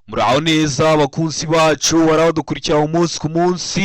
Muraho neza abakunzi bacu warabadukurikira umunsi ku munsi.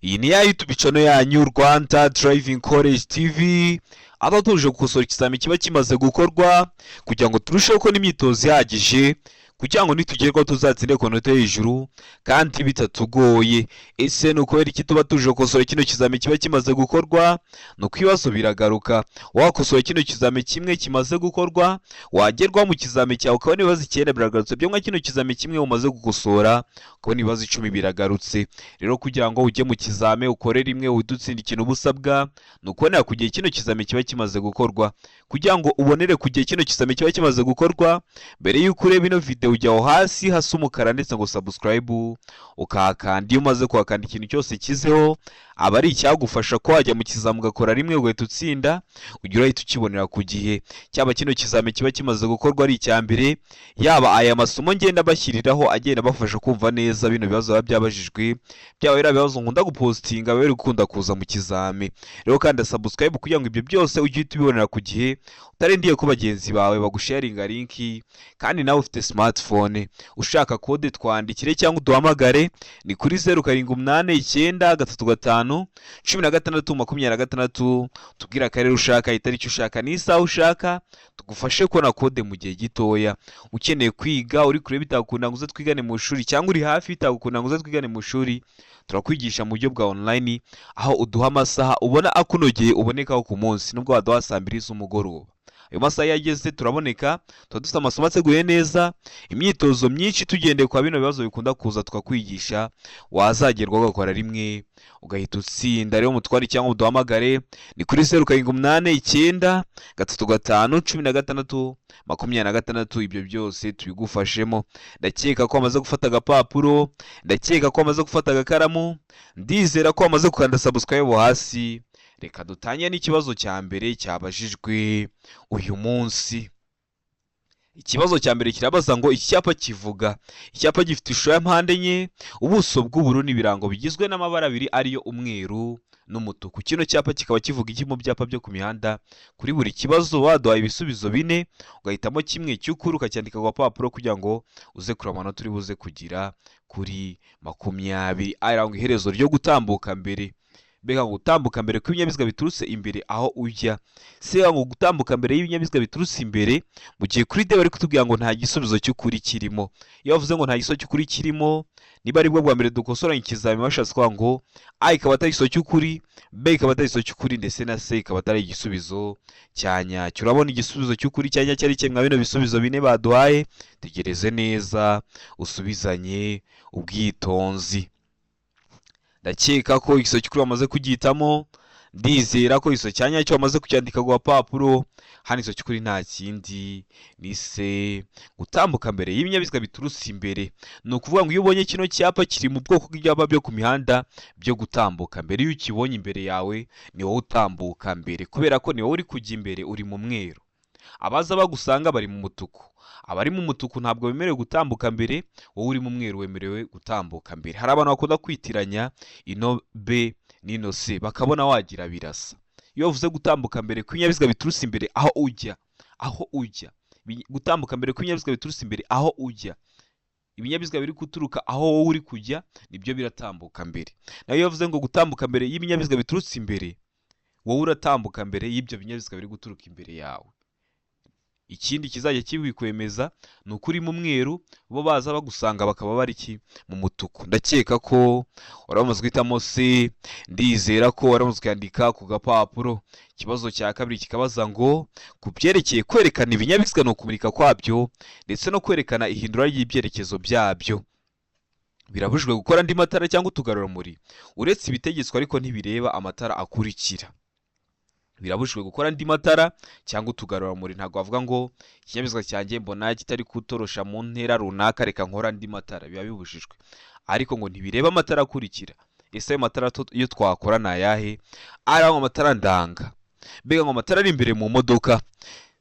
Iyi ni ya YouTube channel yanyu Rwanda Driving College TV, aho tuje gukosora ikizami kiba kimaze gukorwa kugira ngo turusheho ko n'imyitozo ihagije kugira ngo nitugerwaho tuzatsinde ku nota hejuru kandi bitatugoye. Ese ni ukubera iki tuba tuje gukosora kino kizami kiba kimaze gukorwa? Nuko ibibazo biragaruka. Wakosora kino kizami kimwe kimaze gukorwa, wagerwaho mu kizami cyawe ukabona ibibazo 9 biragarutse, byo nka kino kizami kimwe umaze gukosora ukabona ibibazo 10 biragarutse. Rero kugira ngo ujye mu kizami ukore rimwe udutsinde ikintu ubusabwa, nukubonera kugiye kino kizami kiba kimaze gukorwa. Kugira ngo ubonere kugiye kino kizami kiba kimaze gukorwa, mbere yuko ureba ino video ujya aho hasi hasa umukara ndetse ngo subscribe ukahakanda. Iyo umaze kuhakanda ikintu cyose kizeho aba ari icyagufasha ko wajya mu kizami ugakora rimwe ugahita utsinda, ugira uhita ukibonera ku gihe. Cyaba kino kizami kiba kimaze gukorwa ari icya mbere, yaba aya masomo ngenda bashyiriraho agenda bafasha kumva neza bino bibazo biba byabajijwe, byaba ari ibibazo nkunda gupostinga bari gukunda kuza mu kizami. Rero kandi subscribe kugira ngo ibyo byose ujye ubibonera ku gihe, utarendiye ko bagenzi bawe bagusharinga linki. Kandi nawe ufite smartphone ushaka code twandikire cyangwa uduhamagare, ni kuri 0789351626, tubwira akarere ushaka, itariki ushaka, n'isaha ushaka, tugufashe kubona code mu gihe gitoya. Ukeneye kwiga uri kure bitagukunda ngo uze twigane mu ishuri, cyangwa uri hafi bitagukunda ngo uze twigane mu ishuri, turakwigisha mu buryo bwa online, aho uduha amasaha ubona akunogeye ubonekaho ku munsi, nubwo waduha saa 2 z'umugoroba. Ayo masaha yageze turaboneka, tuba dufite amasomo ateguye neza, imyitozo myinshi tugendeye kwa bino bibazo bikunda kuza tukakwigisha, wazagerwa ugakora rimwe ugahita utsinda. Rero mutwari cyangwa uduhamagare, ni kuri 0789351626, ibyo byose tubigufashemo. Ndakeka ko amaze gufata agapapuro, ndakeka ko amaze gufata agakaramu, ndizera ko amaze gukanda subscribe hasi. Reka dutanye n'ikibazo cya mbere cyabajijwe uyu munsi. Ikibazo cya mbere kirabaza ngo icyapa kivuga. Icyapa gifite ishusho ya mpande enye, ubuso bw'ubururu n'ibirango bigizwe n'amabara abiri ariyo umweru n'umutuku. Kino cyapa kikaba kivuga iki mu byapa byo ku mihanda? Kuri buri kibazo waduhaye ibisubizo 4, ugahitamo kimwe cy'ukuri ukacyandika ku papuro kugira ngo uze kureba amanota uri buze kugira kuri 20. Aranga iherezo ryo gutambuka mbere. Bega ngo gutambuka mbere kw'ibinyabiziga biturutse imbere aho ujya. Se ngo gutambuka mbere y'ibinyabiziga biturutse imbere, mu gihe kuri de bari kutubwira ngo nta gisubizo cy'ukuri kirimo. Iyo bavuze ngo nta gisubizo cy'ukuri kirimo, niba ari bwo bwa mbere dukosoranye ikizami bashatse kwa ngo A ikaba atari igisubizo cy'ukuri, B ikaba atari igisubizo cy'ukuri, ndetse na C ikaba atari igisubizo cya nyacyo. Urabona igisubizo cy'ukuri cya nyacyo ari kimwe bino bisubizo 4 baduhaye. Tegereze neza usubizanye ubwitonzi. Ndakeka ko igiso cy'ukuri bamaze kugihitamo, ndizera ko igiso cya nyacyo bamaze kucyandika ku papuro. Hano igiso cy'ukuri nta kindi ni se. Gutambuka mbere y'ibinyabiziga biturutse imbere, ni ukuvuga ngo iyo ubonye kino cyapa kiri mu bwoko bw'ibyapa byo ku mihanda byo gutambuka mbere. Iyo ukibonye imbere yawe ni wowe utambuka mbere, kubera ko ni wowe uri kujya imbere, uri mu mweru. Abaza bagusanga bari mu mutuku, abari mu mutuku ntabwo bemerewe gutambuka mbere, wowe uri mu mweru wemerewe gutambuka mbere. Hari abantu bakunda kwitiranya ino B n'ino C bakabona wagira birasa. Iyo uvuze gutambuka mbere kw'ibinyabiziga biturutse imbere aho ujya, gutambuka mbere kw'ibinyabiziga biturutse imbere aho ujya, ibinyabiziga biri guturuka aho wowe uri kujya nibyo biratambuka mbere. Nayo iyo uvuze ngo gutambuka mbere y'ibinyabiziga biturutse imbere, wowe uratambuka mbere y'ibyo binyabiziga biri guturuka imbere yawe. Ikindi kizajya kibikwemeza ni ukuri mu mweru, bo baza bagusanga bakaba bari mu mutuku. Ndakeka ko waramaze guhitamo C, ndizera ko waramaze kwandika ku gapapuro. Ikibazo cya kabiri kikabaza ngo ku byerekeye kwerekana ibinyabiziga no kumurika kwabyo ndetse no kwerekana ihindura ry'ibyerekezo byabyo, birabujijwe gukora andi matara cyangwa utugarurarumuri uretse ibitegetswe ariko ntibireba amatara akurikira. Birabujijwe gukora andi matara cyangwa utugarurarumuri. Ntabwo bavuga ngo ikinyabiziga cyanjye mbona kitari kutorosha mu ntera runaka, reka nkora andi matara. Biba bibujijwe, ariko ngo ntibireba amatara akurikira. Ese ayo matara iyo twakora ni ayahe? Ari amatara ndanga, mbega ngo amatara ari imbere mu modoka,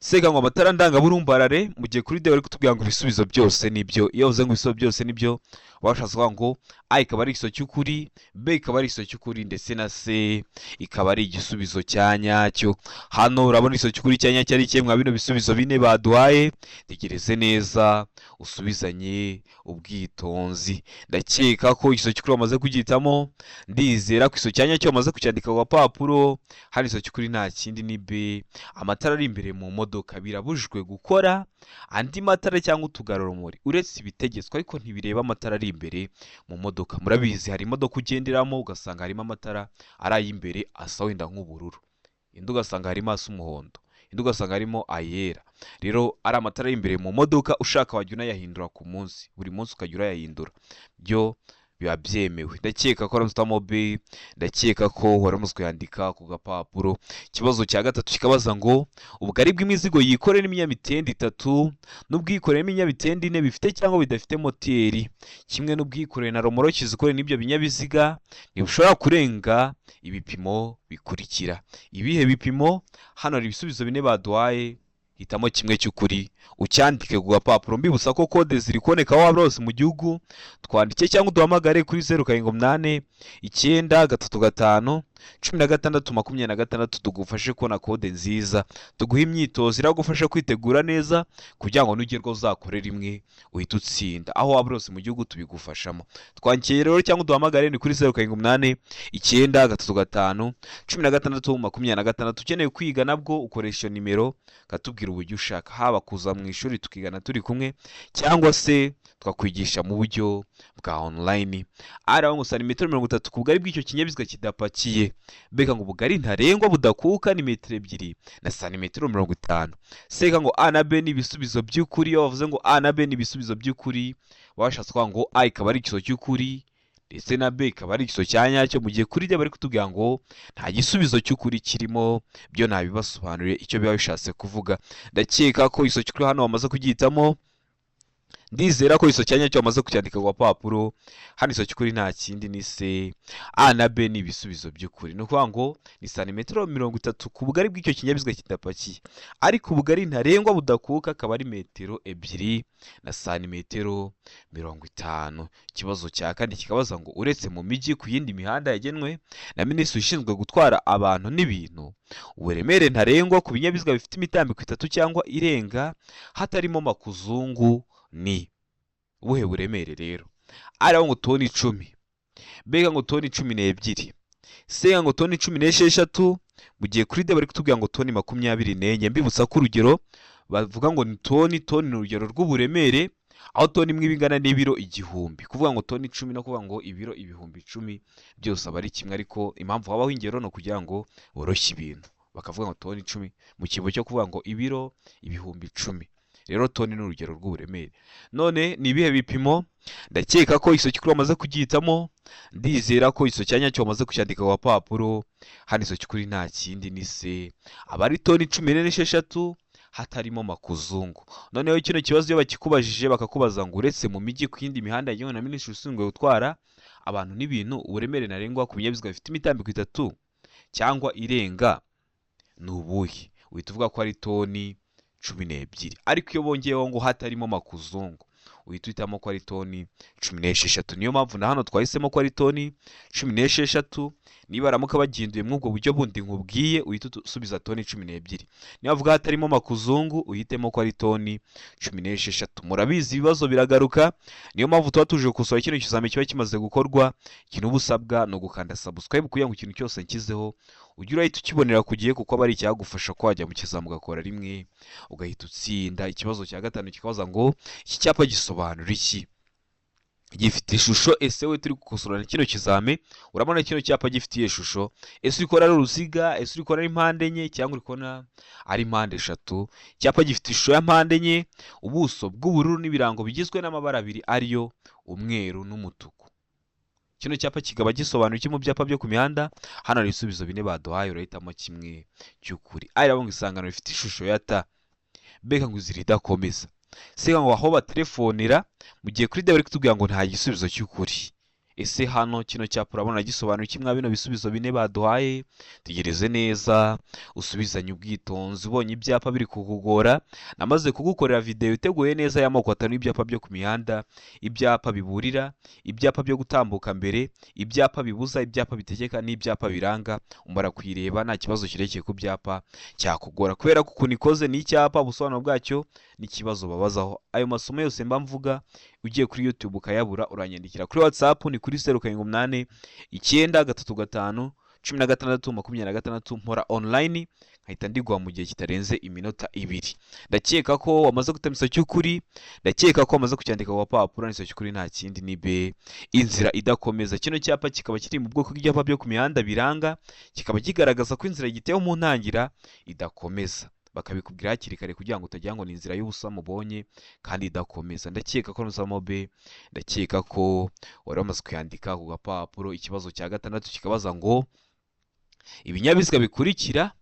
sega ngo amatara ndangaburumbarare. Mu gihe kuri de bari kutubwira ngo ibisubizo byose nibyo. Iyo uvuze ngo ibisubizo byose nibyo, bashatse kuvuga ngo A ikaba ari igisubizo cy'ukuri, B ikaba ari igisubizo cy'ukuri, ndetse na C ikaba ari igisubizo cya nyacyo. Hano urabona igisubizo cy'ukuri cya nyacyo ari kimwe bino bisubizo 4 baduhaye. Tegereze neza usubizanye ubwitonzi. Ndakeka ko igiso cy'ukuri wamaze kugihitamo, ndizera ko igiso cyanya cyo wamaze kucyandika ku gapapuro. Hano igiso cy'ukuri nta kindi ni B. Amatara ari imbere mu modoka birabujijwe gukora andi matara cyangwa utugarurumuri uretse ibitegetswe, ariko ntibireba amatara ari imbere mu modoka. Murabizi hari imodoka ugenderamo ugasanga harimo amatara ari ay'imbere asa wenda nk'ubururu, indi ugasanga harimo asa umuhondo, indi ugasanga harimo ayera. Rero ari amatara y'imbere mu modoka, ushaka wajya unayahindura ku munsi, buri munsi ukajya urayahindura, byo biba byemewe. Ndakeka ko aramutamo B, ndakeka ko waramutse kuyandika ku gapapuro. Ikibazo cya gatatu kikabaza ngo ubugari bw'imizigo yikorera n'ibinyamitende 3 n'ubwikorera n'ibinyamitende 4 bifite cyangwa bidafite moteri, kimwe n'ubwikorera na romoroki zikorera n'ibyo binyabiziga ntibushobora kurenga ibipimo bikurikira. Ibihe bipimo? Hano hari ibisubizo 4 baduhaye, hitamo kimwe cy'ukuri ucyandike ku gapapuro. Mbibutsa ko kode ziri kuboneka waba hose mu gihugu, twandike cyangwa uduhamagare kuri 0789 935 16 tugufashe kubona kode nziza, tuguhe imyitozo iragufasha kwitegura neza kugira ngo nugerwa uzakore rimwe uhita utsinda. Aho waba hose mu gihugu tubigufashamo. Twankiye rero cyangwa uduhamagare ni kuri 0789 935 16 ukeneye kwiga nabwo ukoresha nimero katubwira uburyo ushaka, haba kuza mu ishuri tukigana turi kumwe cyangwa se twakwigisha mu buryo bwa online. Ari aho santimetero 30 ku bugari bw'icyo kinyabiziga kidapakiye. Beka ngo ubugari ntarengwa budakuka ni metero 2 na santimetero 50. Seka ngo A na B ni ibisubizo by'ukuri. Iyo bavuze ngo A na B ni ibisubizo by'ukuri, washatse kwa ngo A ikaba ari ikiso cy'ukuri ndetse na B ikaba ari ikiso cyanyacyo, mu gihe kuri D bari kutubwira ngo nta gisubizo cy'ukuri kirimo. Byo nabibasobanuriye icyo biba bishatse kuvuga. Ndakeka ko ikiso cy'ukuri hano wamaze kugihitamo, ndizera ko ikiso cyanyacyo wamaze kucyandika ku gapapuro. Hano ikiso cy'ukuri nta kindi ni C. A na B ni ibisubizo by'ukuri, ni ukuvuga ngo ni santimetero 30 ku bugari bw'icyo kinyabiziga kidapakiye, ariko ubugari ntarengwa budakuka akaba ari metero 2 na santimetero 50. Ikibazo cya kane kikabaza ngo uretse mu mijyi ku yindi mihanda yagenwe na minisitiri ushinzwe gutwara abantu n'ibintu, uburemere ntarengwa ku binyabiziga bifite imitambiko 3 cyangwa irenga hatarimo makuzungu ni ubuhe buremere rero? Ari ngo toni 10, B ngo toni 12, C ngo toni 16, mu gihe kuri D bari kutubwira ngo toni 24. Mbibutsa ko urugero bavuga ngo ni toni ni urugero rw'uburemere, aho toni imwe bingana n'ibiro 1000. Kuvuga ngo toni 10 no kuvuga ngo ibiro 10,000 byose aba ari kimwe, ariko impamvu habaho ingero no kugira ngo boroshye ibintu, bakavuga ngo toni 10 mu kibo cyo kuvuga ngo ibiro 10,000. Rero toni ni urugero rw'uburemere. None ni ibihe bipimo? Ndakeka ko ikiso cy'ukuri wamaze kugihitamo, ndizera ko ikiso cyanyacyo wamaze kucyandika ku gapapuro. Hano ikiso cy'ukuri nta kindi ni C. Aba ari toni 16 hatarimo makuzungu. Noneho kino kibazo iyo bakikubajije bakakubaza ngo uretse mu mijyi ku yindi mihanda yagenwe na minisitiri ushinzwe gutwara abantu n'ibintu, uburemere ntarengwa ku binyabiziga bifite imitambiko 3 cyangwa irenga ni ubuhe? Uhita uvuga ko ari toni 12. Ariko iyo bongeyeho ngo hatarimo makuzungu, uhita uhitamo ko ari toni 16. Niyo mpamvu na hano twahisemo ko ari toni 16. Niba aramuka baginduye muri ubwo buryo bundi nkubwiye, uhita usubiza toni 12. Niba avuga hatarimo makuzungu, uhitemo ko ari toni 16. Murabizi ibibazo biragaruka, niyo mpamvu tuba tuje gukosora kino kizame kiba kimaze gukorwa. Ikintu ubusabwa no gukanda subscribe kugira ngo ikintu cyose nkizeho ujye urahita ukibonera ku gihe, kuko aba ari icyagufasha ko wajya mu kizami ugakora rimwe ugahita utsinda. Ikibazo cya gatanu kikabaza ngo iki cyapa gisobanura iki? Gifite ishusho. Ese we turi gukosorana kino kizame urabona kino cyapa gifitiye ishusho? Ese uri kubona ari uruziga? Ese uri kubona ari impande enye cyangwa uri kubona ari impande 3? Icyapa gifite ishusho ya mpande enye, ubuso bw'ubururu n'ibirango bigizwe n'amabara 2 ariyo umweru n'umutuku. Kino cyapa kigaba gisobanura iki mu byapa byo ku mihanda? Hano hari ibisubizo 4 baduhaye, urahitamo kimwe cy'ukuri. Ari abo ngo isangano rifite ishusho ya T. Beka ngo ziridakomeza. Seka ngo aho batelefonera, mu gihe kuri D bari kutubwira ngo nta gisubizo cy'ukuri. ese hano kino cyapa urabona gisobanura iki mwa bino bisubizo bine baduhaye? Tegereze neza usubizanye ubwitonzi. Ubonye ibyapa biri kukugora, namaze kugukorera video iteguye neza y'amoko atanu y'ibyapa byo ku mihanda, ibyapa biburira, ibyapa byo gutambuka mbere, ibyapa bibuza, ibyapa bitegeka n'ibyapa biranga. Umara kuyireba nta kibazo kirekeye ku byapa cyakugora, kubera ko ukuntu ikoze ni icyapa, ubusobanuro bwacyo n'ikibazo babazaho. Ayo masomo yose mba mvuga ugiye kuri YouTube ukayabura, uranyandikira kuri WhatsApp ni kuri 0789935626 mpora online, nkahita ndigwa mu gihe kitarenze iminota 2. Ndakeka ko wamaze gutemisa cy'ukuri, ndakeka ko wamaze kucyandika ku papuro. Niso cy'ukuri nta kindi ni be inzira idakomeza. Kino cyapa kikaba kiri mu bwoko bw'ibyapa byo ku mihanda biranga, kikaba kigaragaza ko inzira gitewe mu ntangira idakomeza. Bakabikubwira hakiri kare kugira ngo utagira ngo ni inzira y'ubusa mubonye kandi idakomeza. Ndakeka ko nuzamo be, ndakeka ko wari wamaze kuyandika ku gapapuro. Ikibazo cya 6 kikabaza ngo ibinyabiziga bikurikira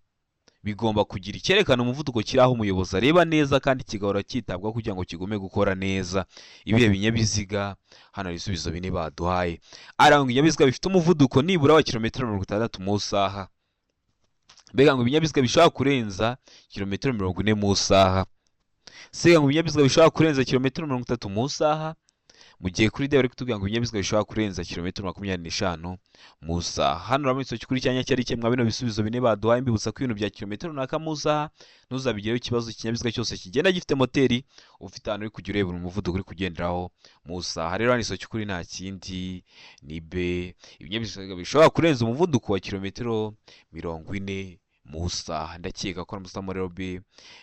bigomba kugira icyerekana umuvuduko kiri aho umuyobozi areba neza kandi kigahora cyitabwaho kugira ngo kigume gukora neza. Ibihe binyabiziga? Hano hari ibisubizo bine baduhaye. Aranga ibinyabiziga bifite umuvuduko nibura wa kilometero 60 mu isaha. Mbega ngo ibinyabiziga bishobora kurenza kilometero 40 mu isaha. Sega ngo ibinyabiziga bishobora kurenza kilometero 30 mu isaha. Mu gihe kuri de bari kutubwira ngo ibinyabiziga bishobora kurenza kilometero 25 mu isaha. Hano uramutse kuri cyanya cyari kimwe bino bisubizo bine baduhaye, mbibutsa ko ibintu bya kilometero runaka mu isaha ntuzabigireho ikibazo. Ikinyabiziga cyose kigenda gifite moteri ufite ahantu uri kujya ureba umuvuduko uri kugenderaho mu isaha. Rero hano kuri nta kindi ni be, ibinyabiziga bishobora kurenza umuvuduko wa kilometero 40 mu isaha. Ndakeka ko namusamo rero be,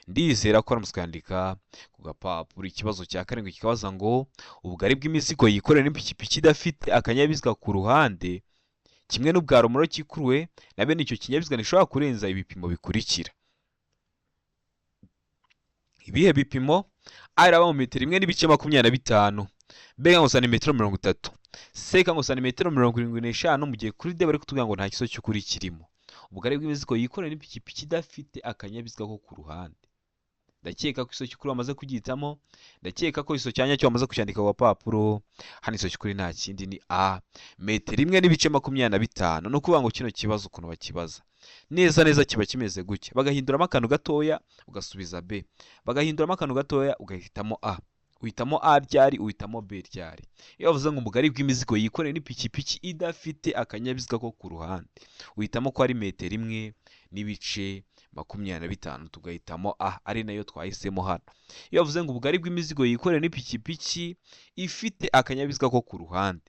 ndizera ko namuskandika ku gapapuro. Ikibazo cya 7 kikabaza ngo ubugari bw'imizigo yikorera n'ipikipiki idafite akanyabiziga ku ruhande kimwe n'ubwa romoro kikuruwe na bene icyo kinyabiziga nishobora kurenza ibipimo bikurikira. Ibihe bipimo? Araba mu metero 1.25, B ngo santimetero 30, C ngo santimetero 75. Mu gihe kuri de bari kutubwira ngo nta kiso cy'ukuri kirimo. Ubugari bw'imizigo yikorera n'ipikipiki idafite akanyabiziga ko ku ruhande. Ndakeka ko iso cy'ukuri wamaze kugitamo, ndakeka ko iso cyanya cyo wamaze kucyandika ku papuro. Hano iso cy'ukuri nta kindi ni A, metero 1.25. No kuvuga ngo kino kibazo ukuntu bakibaza neza neza kiba kimeze gutya, bagahinduramo akantu gatoya ugasubiza B, bagahinduramo akantu gatoya ugahitamo A. Uhitamo A ryari, uhitamo B ryari. Iyo bavuze ngo ubugari bw'imizigo yikorera n'ipikipiki idafite akanyabiziga ko ku ruhande, uhitamo ko ari metero 1.25, tugahitamo A, ari nayo twahisemo hano. Iyo bavuze ngo ubugari bw'imizigo yikorera n'ipikipiki ifite akanyabiziga ko ku ruhande,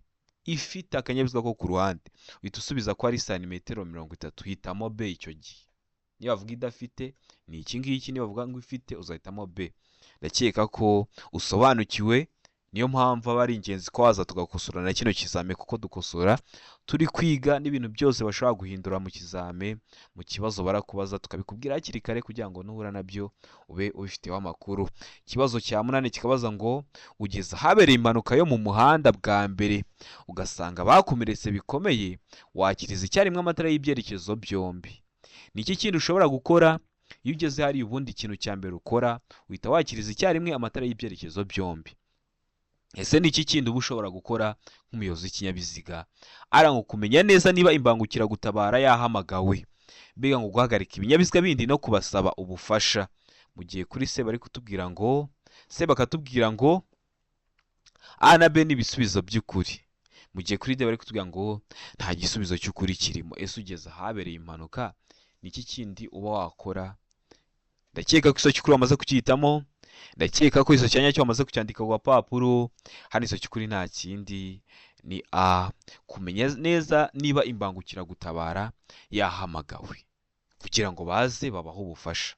ifite akanyabiziga ko ku ruhande, uhita usubiza ko ari santimetero 30, hitamo B icyo gihe. Niyo bavuga idafite ni iki ngiki, niyo bavuga ngo ifite uzahitamo B. Ndakeka ko usobanukiwe, niyo mpamvu aba ari ingenzi ko waza tugakosora na kino kizame, kuko dukosora turi kwiga n'ibintu byose bashobora guhindura mu kizame, mu kibazo barakubaza tukabikubwira hakiri kare kugira ngo nuhura nabyo ube ubifiteho amakuru. Ikibazo cya 8 kikabaza ngo ugeze habereye impanuka yo mu muhanda bwa mbere ugasanga bakomeretse bikomeye, wakiriza icyarimwe amatara y'ibyerekezo byombi. Niki kintu ushobora gukora? Iyo ugeze hari ubundi ikintu cya mbere ukora uhita wakiriza icyarimwe amatara y'ibyerekezo byombi. Ese niki kindi uba ushobora gukora nk'umuyobozi w'ikinyabiziga? Aranga kumenya neza niba imbangukira gutabara yahamagawe, mbega ngo guhagarika ibinyabiziga bindi no kubasaba ubufasha. Mu gihe kuri se bari kutubwira ngo bakatubwira ngo A na B ni ibisubizo by'ukuri, mu gihe kuri de bari kutubwira ngo nta gisubizo cy'ukuri kirimo. Ese ugeze ahabereye impanuka niki kindi uba wakora? Ndakeka ko iso cy'ukuri wamaze kucyitamo, ndakeka ko iso cyanya cyo wamaze kucyandika ku papuro. Hano iso cy'ukuri nta kindi ni A, kumenya neza niba imbangukira gutabara yahamagawe kugira ngo baze babaho ubufasha.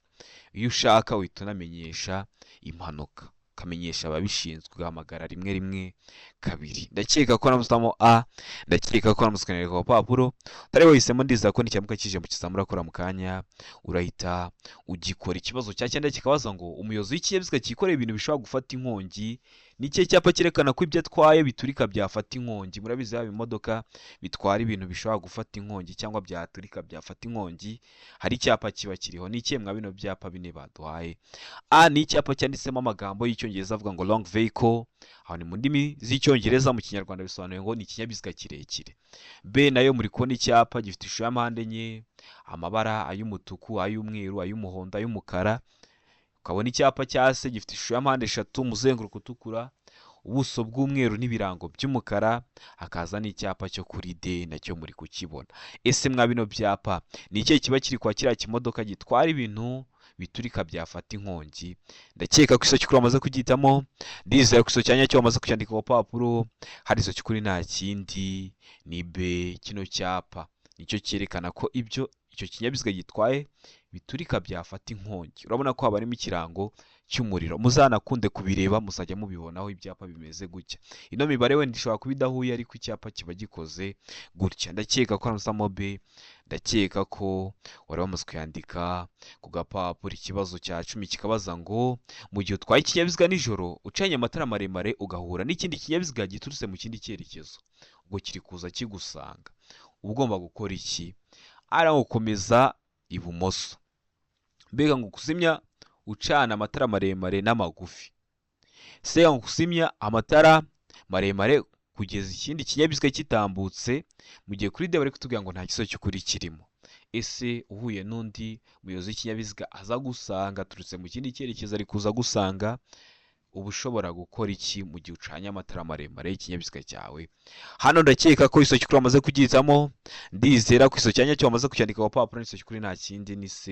Iyo ushaka uhita unamenyesha impanuka, kamenyesha ababishinzwe, ugahamagara 112. Ndakeka ko namusamo A, ndakeka ko namuskanira ku papuro. Tari wahisemo, ndiza ko nicyamuka kije mu kizamura akora mu kanya urahita ugikora. Ikibazo cya 9 kikabaza ngo umuyobozi w'ikinyabiziga cyikoreye ibintu bishobora gufata inkongi ni ikihe cyapa cyerekana ko ibyo atwaye biturika byafata inkongi? Murabizi haba imodoka bitwara ibintu bishobora gufata inkongi cyangwa byaturika byafata inkongi, hari icyapa kiba kiriho. Ni ikihe mwa bino byapa bine baduhaye? A ni icyapa cyanditsemo amagambo y'icyongereza avuga ngo long vehicle, aho ni mu ndimi z'icyongereza, mu kinyarwanda bisobanuye ngo ni ikinyabiziga kirekire. B nayo muri kubona icyapa gifite ishusho ya mpande enye, amabara ay'umutuku, ay'umweru, ay'umuhondo, ay'umukara. Ukabona icyapa cya C gifite ishusho ya mpande eshatu, umuzenguruko utukura, ubuso bw'umweru n'ibirango by'umukara. Hakaza n'icyapa cyo kuri D nacyo muri kukibona. Ese mwa bino byapa ni ikihe kiba kiri kwa kiriya kimodoka gitwara ibintu biturika byafata inkongi? Ndakeka ko iso cy'ukuri wamaze kugitamo, ndizera ko iso cyanya cyo wamaze kucyandika ku papuro. Hari iso cy'ukuri nta kindi ni B. Kino cyapa nicyo cyerekana ko icyo kinyabiziga gitwaye biturika byafata inkongi. Urabona ko haba harimo ikirango cy'umuriro. Muzanakunde kubireba, muzajya mubibonaho ibyapa bimeze gutya. Ino mibare wenda ishobora kuba idahuye, ariko icyapa kiba gikoze gutya. Ndakeka ko hano B, ndakeka ko wari wamaze kuyandika ku gapapuro. Ikibazo cya 10 kikabaza ngo mu gihe utwaye ikinyabiziga nijoro ucanye amatara maremare ugahura n'ikindi kinyabiziga giturutse mu kindi cyerekezo, ubwo kiri kuza kigusanga, uba ugomba gukora iki? Ari gukomeza ibumoso, mbega ngo kuzimya ucana amatara maremare n'amagufi. Se ngo kuzimya amatara maremare kugeza ikindi kinyabiziga kitambutse, mu gihe kuri D bari kutubwira ngo nta kiso cy'ukuri kirimo. Ese uhuye n'undi muyobozi w'ikinyabiziga aza gusanga aturutse mu kindi cyerekezo, ari kuza gusanga, uba ushobora gukora iki mu gihe ucanye amatara maremare y'ikinyabiziga cyawe? Hano ndakeka ko iso cy'ukuri wamaze kugihitamo, ndizera ko iso cyanya cyo wamaze kucyandika ku papuro. Iso cy'ukuri nta kindi ni C,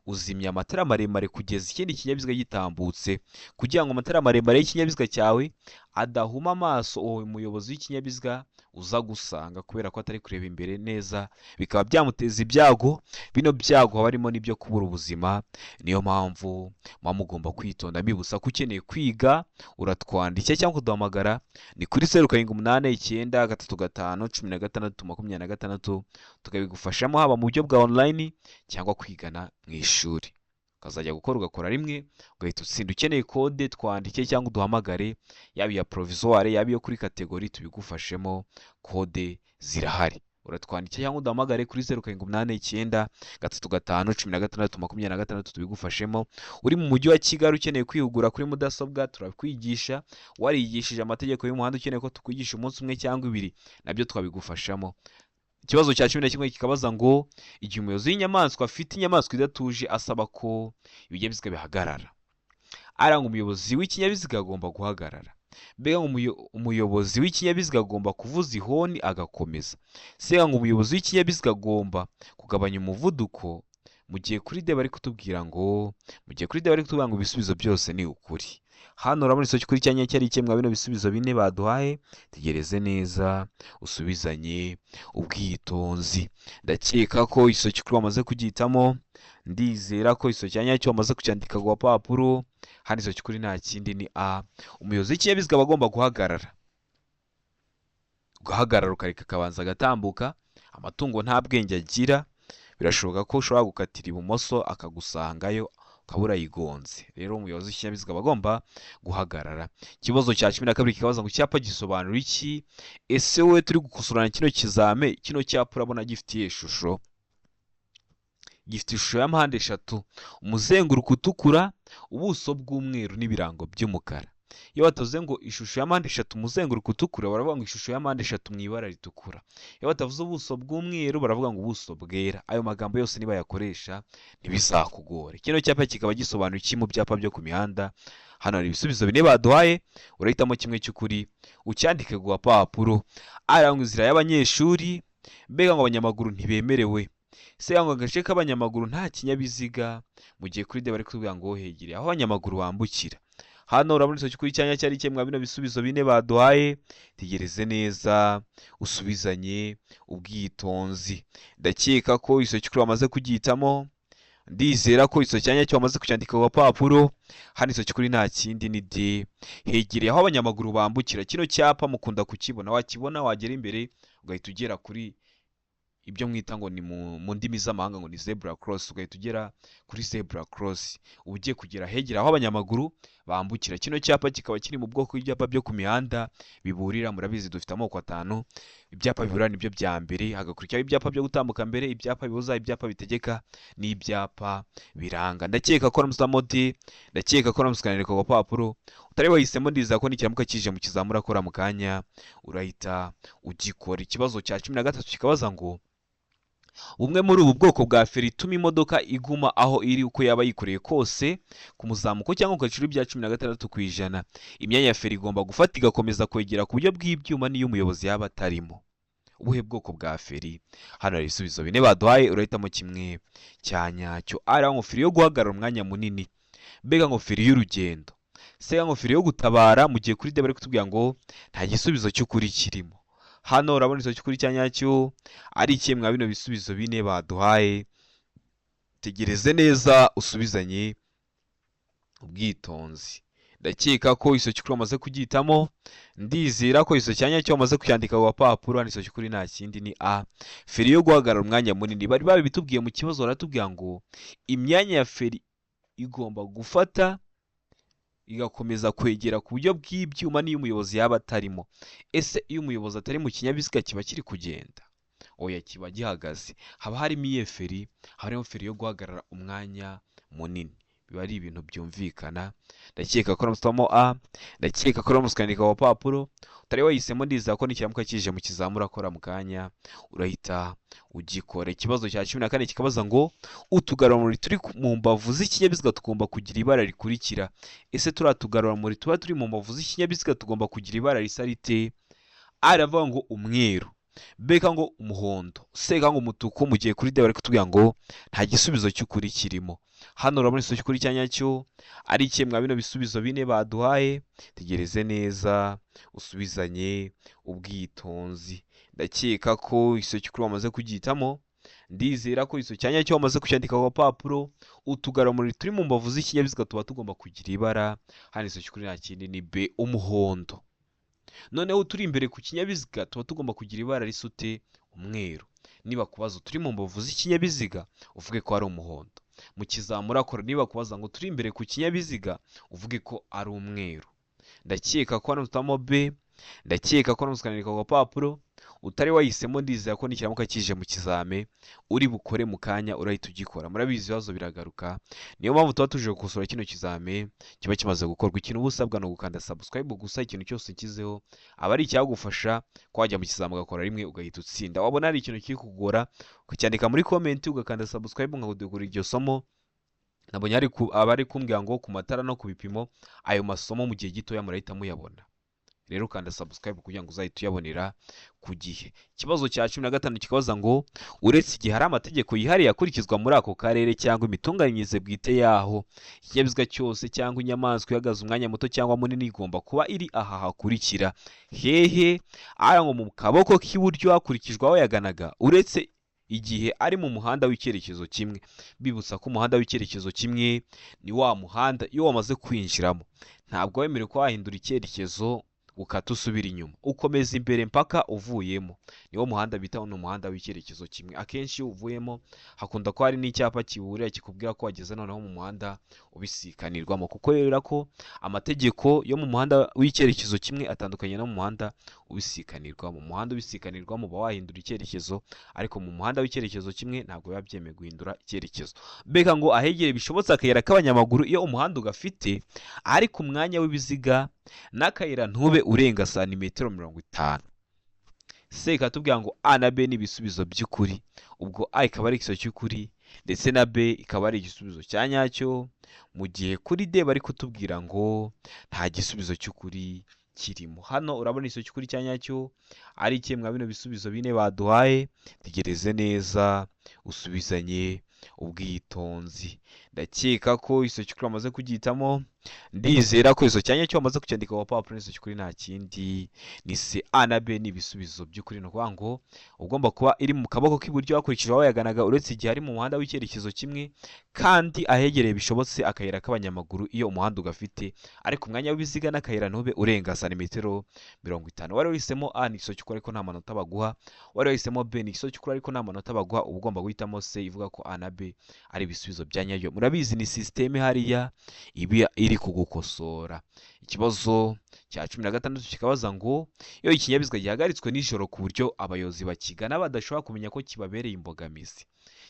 uzimya amatara maremare kugeza ikindi kinyabiziga gitambutse, kugira ngo amatara maremare y'ikinyabiziga cyawe adahuma amaso uwo muyobozi w'ikinyabiziga uza gusanga, kubera ko atari kureba imbere neza, bikaba byamuteza ibyago. Bino byago haba harimo n'ibyo kubura ubuzima. Niyo mpamvu muba mugomba kwitonda. Mbibutsa ko ukeneye kwiga uratwandikira cyangwa kuduhamagara, ni kuri 0789 tukabigufashamo, haba mu buryo bwa online cyangwa kwigana mu ishuri. Ukazajya ugakora rimwe ugahita utsinda. Ukeneye kode twandike cyangwa uduhamagare, yaba iya provisoire yaba iyo kuri kategori, tubigufashemo. Kode zirahari, uratwandikira cyangwa uduhamagare kuri 0789 tubigufashemo. Uri mu mujyi wa Kigali ukeneye kwihugura kuri mudasobwa, turakwigisha. Warigishije amategeko y'umuhanda ukeneye ko tukwigisha umunsi umwe cyangwa ibiri, nabyo twabigufashamo. Ikibazo cya 11 kikabaza ngo igihe umuyobozi w'inyamaswa afite inyamaswa idatuje asaba ko ibinyabiziga bihagarara, aranga umuyobozi w'ikinyabiziga agomba guhagarara. Mbega umuyobozi w'ikinyabiziga agomba kuvuza ihoni agakomeza. Se ngo umuyobozi w'ikinyabiziga agomba kugabanya umuvuduko. Mu gihe kuri D bari kutubwira ngo ibisubizo byose ni ukuri. Hano urabona iso cy'ukuri cyanya cyari ikemwa bino bisubizo bine baduhaye. Tegereze neza usubizanye ubwitonzi. Ndakeka ko iso cy'ukuri wamaze kugihitamo, ndizera ko iso cyanya cyo wamaze kucyandika ku papuro. Hano iso cy'ukuri nta kindi ni A, umuyobozi w'ikinyabiziga aba agomba guhagarara ukareka akabanza agatambuka. Amatungo nta bwenge agira, birashoboka ko ushobora gukatira ibumoso akagusangayo ukabura yigonze. Rero umuyobozi w'ikinyabiziga aba agomba guhagarara. Ikibazo cya 12 kikabaza ngo icyapa gisobanura iki? Ese wowe turi gukosorana kino kizame, kino cyapa urabona gifitiye ishusho, gifite ishusho ya mpande eshatu, umuzenguruko utukura, ubuso bw'umweru n'ibirango by'umukara. Iyo batavuze ngo ishusho ya mpande eshatu umuzenguruko utukura, baravuga ngo ishusho ya mpande eshatu mu ibara ritukura. Iyo batavuze ubuso bw'umweru, baravuga ngo ubuso bwera. Ayo magambo yose niba yakoresha ntibizakugore. Kino cyapa kikaba gisobanura iki mu byapa byo ku mihanda? Hano hari ibisubizo bine baduhaye, urahitamo kimwe cy'ukuri ucyandike ku papuro. Aranga inzira y'abanyeshuri, mbega ngo abanyamaguru ntibemerewe. Se ngo agace k'abanyamaguru nta kinyabiziga, mu gihe kuri D bari kutubwira ngo hegereye aho abanyamaguru bambukira. Hano urabona iso cy'ukuri cyanya cyari ikemwa bino bisubizo bine baduhaye. Tegereze neza usubizanye ubwitonzi. Ndakeka ko iso cy'ukuri wamaze kugihitamo, ndizera ko iso cyanya cyo wamaze kucyandika ku papuro. Hano iso cy'ukuri nta kindi ni D, hegereye aho abanyamaguru bambukira. Kino cyapa mukunda kukibona, wakibona wagera imbere ugahita ugera kuri ibyo mwita ngo ni mu ndimi z'amahanga ngo ni zebra cross, ugahita ugera kuri zebra cross, uba ugiye kugera hegera aho abanyamaguru bambukira. Kino cyapa kikaba kiri mu bwoko bw'ibyapa byo ku mihanda biburira. Murabizi dufite amoko atanu, ibyapa biburira nibyo bya mbere, hagakurikiraho ibyapa byo gutambuka mbere, ibyapa bibuza, ibyapa bitegeka n'ibyapa biranga. Ndakeka ko modi, ndakeka ko namusikanira ku gapapuro utari wahisemo, ndiza ko nikiramuka kije mu kizamura akora mu kanya urahita ugikora. Ikibazo cya 13 kikabaza ngo bumwe muri ubu bwoko bwa feri ituma imodoka iguma aho iri uko yaba yikoreye kose ku muzamuko cyangwa ku gaciro bya 16%. Imyanya ya feri igomba gufata igakomeza kwegera ku buryo bw'ibyuma n'iyo umuyobozi yaba atarimo. Ubuhe bwoko bwa feri? Hano hari ibisubizo bine baduhaye, urahitamo kimwe cya nyacyo. Ari ngo feri yo guhagarara umwanya munini, mbega ngo feri y'urugendo, se ngo feri yo gutabara mu gihe kuri de bari kutubwira ngo nta gisubizo cy'ukuri kirimo. Hano urabona icyo cy'ukuri cya nyacyo ari kimwe mwa bino bisubizo bine baduhaye. Tegereze neza usubizanye ubwitonzi. Ndakeka ko iso cy'ukuri wamaze kugitamo, ndizera ko iso cya nyacyo wamaze kucyandika ku gapapuro. Iso cy'ukuri nta kindi ni A, feri yo guhagarara umwanya munini. Bari babitubwiye mu kibazo, baratubwira ngo imyanya ya feri igomba gufata igakomeza kwegera ku buryo bw'ibyuma n'iyo umuyobozi yaba atarimo. Ese iyo umuyobozi atari mu kinyabiziga kiba kiri kugenda? Oya, kiba gihagaze. Haba harimo iye feri, harimo feri yo guhagarara umwanya munini. Biba ari ibintu byumvikana. Ndakeka ko namusitamo A, ndakeka ko namusikandika ku papuro utari wahisemo, ndiza ko nikiramuka kije mu kizamura akora mu kanya urahita ugikora. Ikibazo cya 14 kikabaza ngo utugarura turi mu mbavu z'ikinyabiziga tugomba kugira ibara rikurikira. Ese turatugarura muri tuba turi mu mbavu z'ikinyabiziga tugomba kugira ibara risa rite? Aravuga ngo umweru, beka ngo umuhondo, seka ngo umutuku, mu gihe kuri de bari kutubwira ngo nta gisubizo cy'ukuri kirimo. Hano urabona iso cy'ukuri cya nyacyo ari kimwe mwa bino bisubizo bine baduhaye. Tegereze neza usubizanye ubwitonzi. Ndakeka ko iso cy'ukuri wamaze kugitamo, ndizera ko iso cya nyacyo wamaze kucyandika ku gapapuro. Utugarura turi mu mbavu z'ikinyabiziga tuba tugomba kugira ibara. Hano iso cy'ukuri nta kindi ni B, umuhondo. Noneho turi imbere ku kinyabiziga tuba tugomba kugira ibara risute umweru. Niba kubaza turi mu mbavu z'ikinyabiziga uvuge ko ari umuhondo. Mu kizamura akora niba kubaza ngo turi imbere ku kinyabiziga uvuge ko ari umweru. Ndakeka ko hano tutamo B, ndakeka ko namusikanira ku gapapuro utari wahisemo, ndizera ko nikiramuka kije mu kizame uri bukore mu kanya urahita ugikora. Murabizi ibibazo biragaruka, niyo mpamvu tuba tuje gukosora kino kizame kiba kimaze gukorwa. Ikintu ubusabwa no gukanda subscribe gusa, ikintu cyose nkizeho aba ari icyagufasha kwajya mu kizame ugakora rimwe ugahita utsinda. Wabona ari ikintu kiri kugora ukacyandika muri comment ugakanda subscribe nkagudegura iryo somo. Nabonye abari kumbwira ngo ku matara no ku bipimo ayo masomo mu gihe gitoya murahita muyabona. Rero kanda subscribe kugira ngo uzahite uyabonera ku gihe. Ikibazo cya 15 kikabaza ngo uretse igihe hari amategeko yihariye akurikizwa muri ako karere cyangwa imitunganyirize bwite yaho, ikinyabiziga cyose cyangwa inyamaswa ihagaze umwanya muto cyangwa munini igomba kuba iri aha hakurikira. Hehe? Ara ngo mu kaboko k'iburyo hakurikijwe aho yaganaga, uretse igihe ari mu muhanda w'icyerekezo kimwe. Bibutsa ko umuhanda w'icyerekezo kimwe ni wa muhanda iyo wamaze kwinjiramo ntabwo wemerewe ko wahindura icyerekezo ukata usubira inyuma, ukomeza imbere mpaka uvuyemo. Niwo muhanda bita ni umuhanda w'icyerekezo kimwe. Akenshi iyo uvuyemo hakunda ko hari n'icyapa kiburira kikubwira ko wageze noneho mu muhanda ubisikanirwamo, kuko rero ko amategeko yo mu muhanda w'icyerekezo kimwe atandukanye no mu muhanda ubisikanirwamo. Mu muhanda ubisikanirwamo uba wahindura icyerekezo, ariko mu muhanda w'icyerekezo kimwe ntabwo biba byemewe guhindura icyerekezo. Mbega ngo ahegere bishobotse akayira k'abanyamaguru iyo umuhanda ugafite ariko umwanya w'ibiziga n'akayira ntube urenga santimetero 50. Se katubwira ngo A na B ni ibisubizo by'ukuri, ubwo A ikaba ari ikiso cy'ukuri ndetse na B ikaba ari igisubizo cya nyacyo, mu gihe kuri D bari kutubwira ngo nta gisubizo cy'ukuri kirimo. Hano urabona ikiso cy'ukuri cya nyacyo ari kimwe mwa bino bisubizo bine baduhaye. Tegereze neza usubizanye ubwitonzi. Ndakeka ko ikiso cy'ukuri wamaze kugitamo, ndizera ko izo cyanya cyo wamaze kucyandika ku papuro n'izo cy'ukuri nta kindi ni se a na b ni ibisubizo by'ukuri. Ni ukuvuga ngo ugomba kuba iri mu kaboko k'iburyo hakurikije aho yaganaga, uretse igihe ari mu muhanda w'icyerekezo kimwe kandi ahegereye bishobotse akayira k'abanyamaguru iyo umuhanda ugafite, ariko umwanya w'ibiziga n'akayira ntube urenga santimetero 50. wari wahisemo a ni igiso cy'ukuri ariko nta manota baguha, wari wahisemo b ni igiso cy'ukuri ariko nta manota baguha, uba ugomba guhitamo c ivuga ko a na b ari ibisubizo bya nyayo. Murabizi ni sisiteme hariya iba iri kugukosora. Ikibazo cya 16 kikabaza ngo iyo ikinyabiziga gihagaritswe nijoro ku buryo abayobozi bakigana badashobora kumenya ko kibabereye imbogamizi,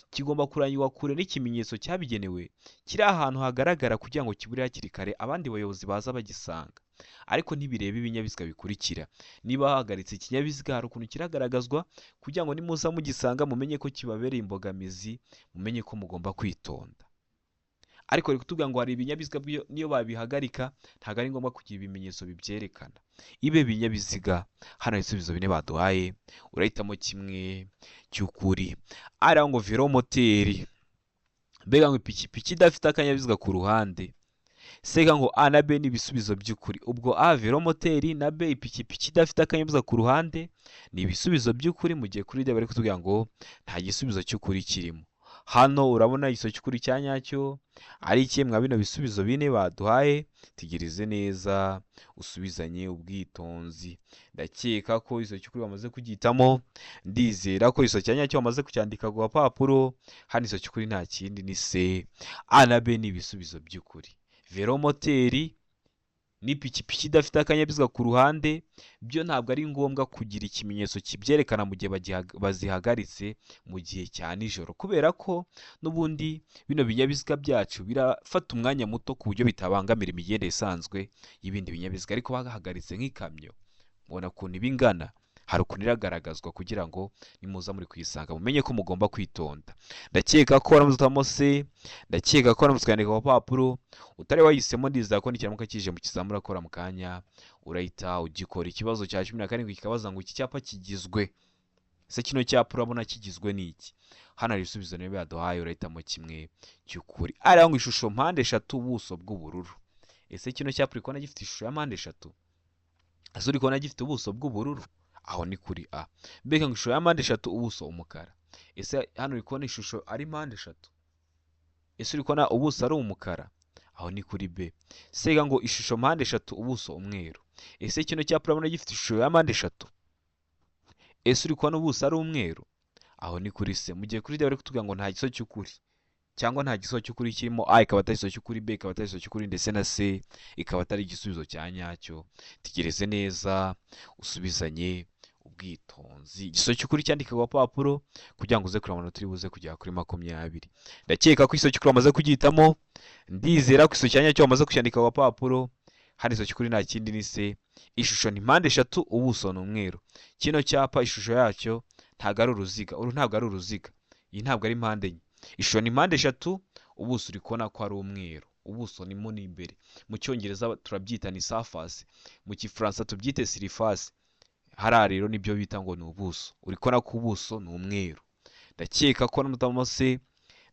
kigomba kurangirwa kure n'ikimenyetso cyabigenewe kiri ahantu hagaragara kugira ngo kibure hakiri kare abandi bayobozi baza bagisanga, ariko ntibireba ibinyabiziga bikurikira. Niba hahagaritse ikinyabiziga hari ukuntu kiragaragazwa kugira ngo nimuza mugisanga mumenye ko kibabereye imbogamizi, mumenye ko mugomba kwitonda. Ariko reka tubwira ngo hari ibinyabiziga niyo babihagarika ntabwo ari ngombwa kugira ibimenyetso bibyerekana. Ibe binyabiziga hano ibisubizo bine baduhaye urahitamo kimwe cy'ukuri. Ari ngo velomoteri, mbega ngo ipikipiki idafite akanyabiziga ku ruhande. Sega ngo a na b ni ibisubizo by'ukuri. Ubwo a velomoteri na b ipikipiki idafite akanyabiziga ku ruhande ni ibisubizo by'ukuri, mu gihe kuri d bari kutubwira ngo nta gisubizo cy'ukuri kirimo. Hano urabona igiso cy'ukuri cya nyacyo ari kimwe mwa bino bisubizo bine baduhaye. Tegereze neza usubizanye ubwitonzi. Ndakeka ko igiso cy'ukuri bamaze kugitamo, ndizera ko igiso cya nyacyo bamaze kucyandika ku papuro. Hano igiso cy'ukuri nta kindi ni c. a na b ni ibisubizo by'ukuri. Velomoteri n'ipikipiki idafite akanyabiziga ku ruhande byo ntabwo ari ngombwa kugira ikimenyetso kibyerekana mu gihe bazihagaritse mu gihe cya nijoro, kubera ko n'ubundi bino binyabiziga byacu birafata umwanya muto ku buryo bitabangamira imigendere isanzwe y'ibindi binyabiziga. Ariko bahagaritse nk'ikamyo mubona ukuntu iba ingana, hari ukuntu iragaragazwa kugira ngo nimuza muri kuyisanga mumenye ko mugomba kwitonda. Ndakeka ko waramutamo c, ndakeka ko waramutse kwandika ku papuro. Utari wahisemo ndizera ko nikiramuka kije mu kizamura akora mu kanya urahita ugikora. Ikibazo cya 17 kikabaza ngo iki cyapa kigizwe, ese kino cyapa urabona kigizwe n'iki? Hano hari ibisubizo niba yaduhaye urahitamo kimwe cy'ukuri. Ari ngo ishusho mpande eshatu ubuso bw'ubururu. Ese kino cyapa uri kubona gifite ishusho ya mpande eshatu? Ese uri kubona gifite ubuso bw'ubururu? Aho ni kuri a. Mbega ngo ishusho ya mpande eshatu ubuso umukara. Ese hano uri kubona ishusho ari mpande eshatu? Ese uri kubona ubuso ari umukara? Aho ni kuri b. Sega ngo ishusho mpande eshatu ubuso umweru. Ese kino cyapa urabona gifite ishusho ya mpande eshatu? Ese uri kubona ubuso ari umweru? Aho ni kuri c. Mu gihe kuri d bari kutubwira ngo nta giso cy'ukuri cyangwa nta giso cy'ukuri kirimo, a ikaba atari igiso cy'ukuri, b ikaba atari igiso cy'ukuri, ndetse na c ikaba atari igisubizo cya nyacyo. Tegereze neza usubizanye ubwitonzi. Igiso cy'ukuri cyandika ku papuro kugira ngo uze kureba amanota uri buze kugera kuri 20. Ndakeka ko igiso cy'ukuri wamaze kugihitamo, ndizera ko igiso cya nyacyo wamaze kucyandika ku papuro. Hano igiso cy'ukuri nta kindi ni c. Ishusho ni mpande eshatu ubuso ni umweru. Kino cyapa ishusho yacyo ntabwo ari uruziga, uru ntabwo ari uruziga, iyi ntabwo ari mpande enye. Ishusho ni mpande eshatu, ubuso uri kubona ko ari umweru, ubuso ni mo n'imbere. Mu cyongereza turabyita ni surface, mu gifaransa tubyite surface. Hariya rero nibyo bita ngo ni ubuso, uri kubona ko ubuso ni umweru. Ndakeka ko n'amutamo c,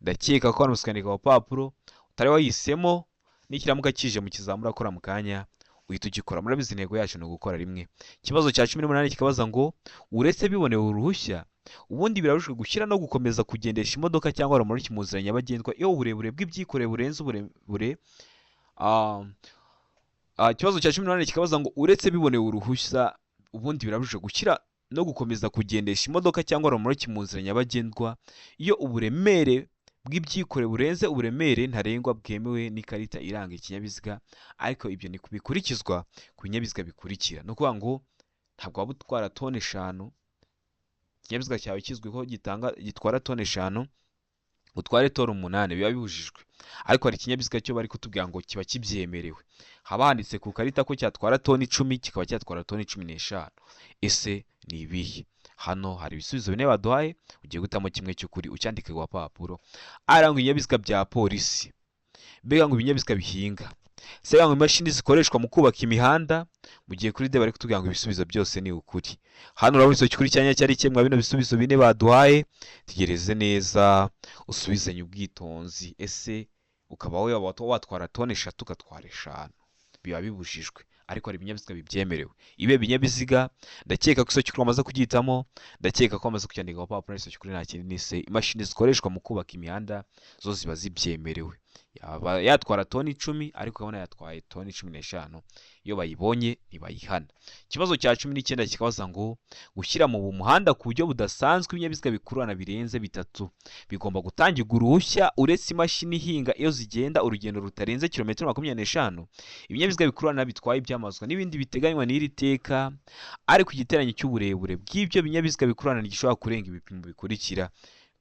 ndakeka ko n'amusikanika ku papuro. Utari wahisemo nikiramuka kije mu kizamura akora mu kanya uhita ugikora. Murabizi intego yacu ni ugukora rimwe. Ikibazo cya 18 kikabaza ngo uretse bibonewe uruhushya ubundi birarujwe gushyira no gukomeza kugendesha imodoka cyangwa rumuri mu nzira nyabagendwa iyo uburebure bw'ibyikore burenze uburebure. Ikibazo cya 18 kikabaza ngo uretse bibonewe uruhushya ubundi birarujwe gushyira no gukomeza kugendesha imodoka cyangwa rumuri mu nzira nyabagendwa iyo uburemere bw'ibyikore burenze uburemere ntarengwa bwemewe n'ikarita iranga ikinyabiziga. Ariko ibyo ni kubikurikizwa ku binyabiziga bikurikira. No kuvuga ngo ntabwo waba utwara tone 5, ikinyabiziga cyawe kizwiho gitwara tone 5 utware tone 8 biba bibujijwe. Ariko hari ikinyabiziga cyo bari kutubwira ngo kiba kibyemerewe, haba handitse ku karita ko cyatwara tone 10 kikaba cyatwara tone 15. Ese ni ibihe? Hano hari ibisubizo bine baduhaye, ugiye gutamo kimwe cy'ukuri ucyandike ku papuro. Ari ngo ibinyabiziga bya polisi, mbega ngo ibinyabiziga bihinga, se ngo imashini zikoreshwa mu kubaka imihanda. Mu gihe kuri de bari kutubwira ngo ibisubizo byose ni ukuri. Hano urabona iso cy'ukuri cyanya cyari kimwe bino bisubizo bine baduhaye. Tegereze neza usubizanye ubwitonzi. Ese ukaba watwara toni 3 ugatwara 5 biba bibujijwe, ariko hari ibinyabiziga bibyemerewe. Ibe binyabiziga ndakeka ko isoko amaze kugitamo, ndakeka ko amaze kucyandika ku papuro isoko kuri nta kindi nise imashini zikoreshwa mu kubaka imihanda zo ziba zibyemerewe. Yaba yatwara toni 10 ariko ukabona yatwaye toni 15, iyo bayibonye ntibayihana. Ikibazo cya 19 kikabaza ngo gushyira mu muhanda ku buryo budasanzwe ibinyabiziga bikururana birenze 3 bigomba gutangirwa uruhushya uretse imashini ihinga iyo zigenda urugendo rutarenze kilometero 25. Ibinyabiziga bikururana bitwaye ibyamazwa n'ibindi biteganywa n'iri teka, ariko igiteranyo cy'uburebure bw'ibyo binyabiziga bikururana ntigishobora kurenga ibipimo bikurikira.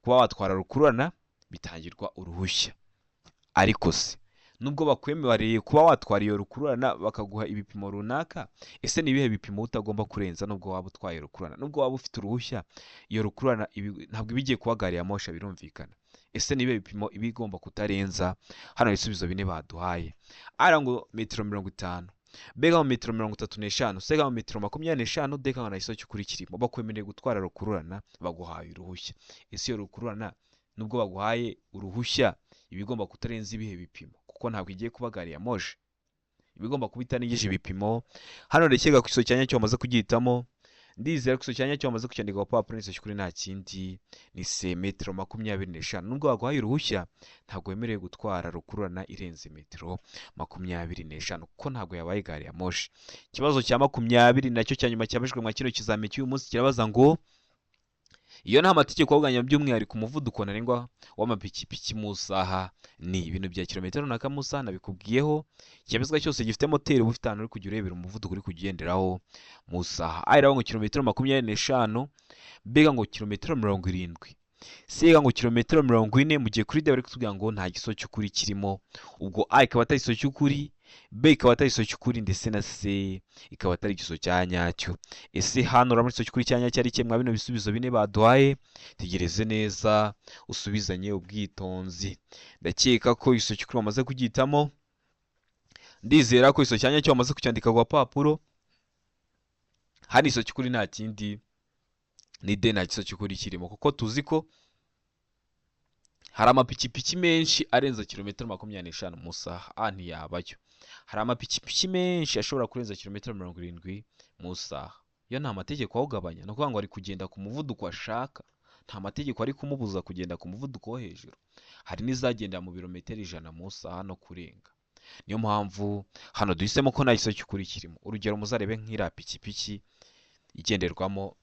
Kuba watwara rukururana bitangirwa uruhushya, ariko se nubwo bakwemereye kuba watwara iyo rukururana bakaguha ibipimo runaka, ese ni ibihe bipimo utagomba kurenza nubwo waba utwaye rukururana? Nubwo waba ufite uruhushya, iyo rukururana ntabwo ibigiye kuba gari ya mosha, birumvikana. Ese ni ibihe bipimo iba igomba kutarenza? Hano ibisubizo 4 baduhaye. Ara ngo metero 50, B ngo metero 35, C ngo metero 25, D ngo na iso cy'ukuri kirimo. Bakwemereye gutwara rukururana baguhaye uruhushya. Ese iyo rukururana nubwo baguhaye uruhushya ibigomba kutarenza ibihe bipimo? Kuko ntabwo igiye kuba gari ya moshe, ibigomba kuba itanigije ibipimo. Hano rekega ku iso cyanya cyo bamaze kugihitamo, ndizera ku iso cyanya cyo bamaze kucyandika ku papuro n'isoko kuri nta kindi ni metero 25. Nubwo baguhaye uruhushya ntabwo wemerewe gutwara rukururana irenze metero 25 kuko ntabwo yabaye gari ya moshe. Ikibazo cya 20 nacyo cyanyuma cyabajwe mu kino kizame cy'uyu munsi kirabaza ngo iyo nta mategeko awuganya by'umwihariko umuvuduko ntarengwa w'amapikipiki mu saha ni ibintu bya kilometero na kamusa nabikubwiyeho. Ikinyabiziga cyose gifite moteri uba ufite ahantu uri kujya urebera umuvuduko uri kugenderaho mu saha. A iravuga ngo kilometero 25, B ngo kilometero 70, C ngo kilometero 40. Mu gihe kuri D bari kutubwira ngo nta giso cy'ukuri kirimo, ubwo A ikaba atari iso cy'ukuri, B ikaba atari iso cy'ukuri, ndetse na C ikaba atari igiso cya nyacyo. Ese hano uramutse iso cy'ukuri cya nyacyo ari kimwe bino bisubizo 4 baduhaye? Tegereze neza usubizanye ubwitonzi. Ndakeka ko iso cy'ukuri bamaze kugitamo, ndizera ko iso cya nyacyo bamaze kucyandika ku papuro. Hano iso cy'ukuri nta kindi ni D, nta giso cy'ukuri kirimo, kuko tuzi ko hari amapikipiki menshi arenza kilometero 25 mu saha. A ntiyabayo. Hari amapikipiki menshi ashobora kurenza kilometero 70 mu saha. Iyo nta mategeko awugabanya, no kuvuga ngo ari kugenda ku muvuduko ashaka, nta mategeko ari kumubuza kugenda ku muvuduko wo hejuru. Hari n'izagendera mu birometero 100 mu saha no kurenga. Niyo mpamvu hano duhisemo ko nta giso cy'ukuri kirimo. Urugero muzarebe nk'ira pikipiki igenderwamo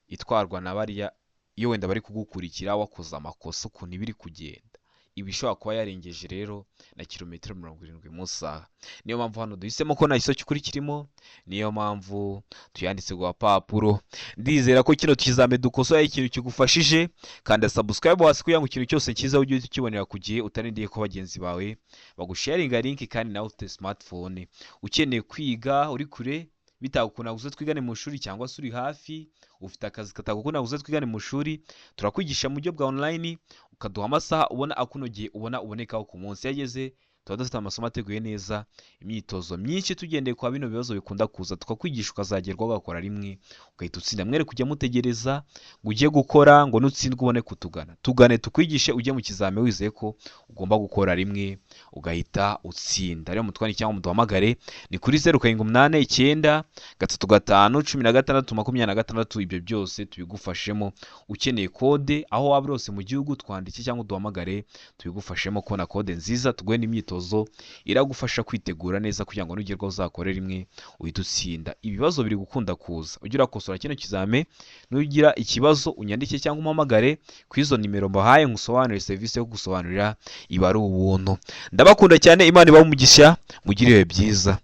itwarwa na bariya, iyo wenda bari kugukurikira wakoze amakosa ukuntu ibiri kugenda, ibishobora kuba yarengeje rero na kilometero 70 mu saha. Niyo mpamvu hano duhisemo ko nta giso cy'ukuri kirimo, niyo mpamvu tuyanditse ku papuro. Ndizera ko kino kizame dukosoye ikintu kigufashije, kandi subscribe hasi kugira ngo ikintu cyose cyiza ujye ukibonera ku gihe utarindiye ko bagenzi bawe bagusharinga link. Kandi nawe ufite smartphone ukeneye kwiga uri kure bitagukunda guze twigane mu shuri, cyangwa se uri hafi ufite akazi katagukunda guze twigane mu shuri, turakwigisha mu buryo bwa online ukaduha amasaha ubona akunogeye, ubona ubonekaho ku munsi. Yageze tuba dufite amasomo ateguye neza, imyitozo myinshi tugendeye kwa bino bibazo bikunda kuza, tukakwigisha ukazagerwa ugakora rimwe ugahita utsinda. Mwere kujya mutegereza ngo ugiye gukora ngo nutsindwe ubone kutugana. Tugane tukwigishe ujye mu kizame wizeye ko ugomba gukora rimwe ugahita utsinda. Rero mutwani cyangwa muduhamagare ni kuri 0789351626. Ibyo byose tubigufashemo. Ukeneye kode aho waba rose mu gihugu twandike cyangwa duhamagare tubigufashemo kubona kode nziza, tuguhe n'imyitozo iragufasha kwitegura neza kugira ngo nugerwa uzakore rimwe uhita utsinda. Ibibazo biri gukunda kuza, ujye urakosora kino kizame. Nugira ikibazo unyandike cyangwa umpamagare ku izo nimero mbahaye ngusobanurire. Serivisi yo gusobanurira iba ari ubuntu. Ndabakunda cyane, Imana ibahe umugisha, mugire ibihe byiza.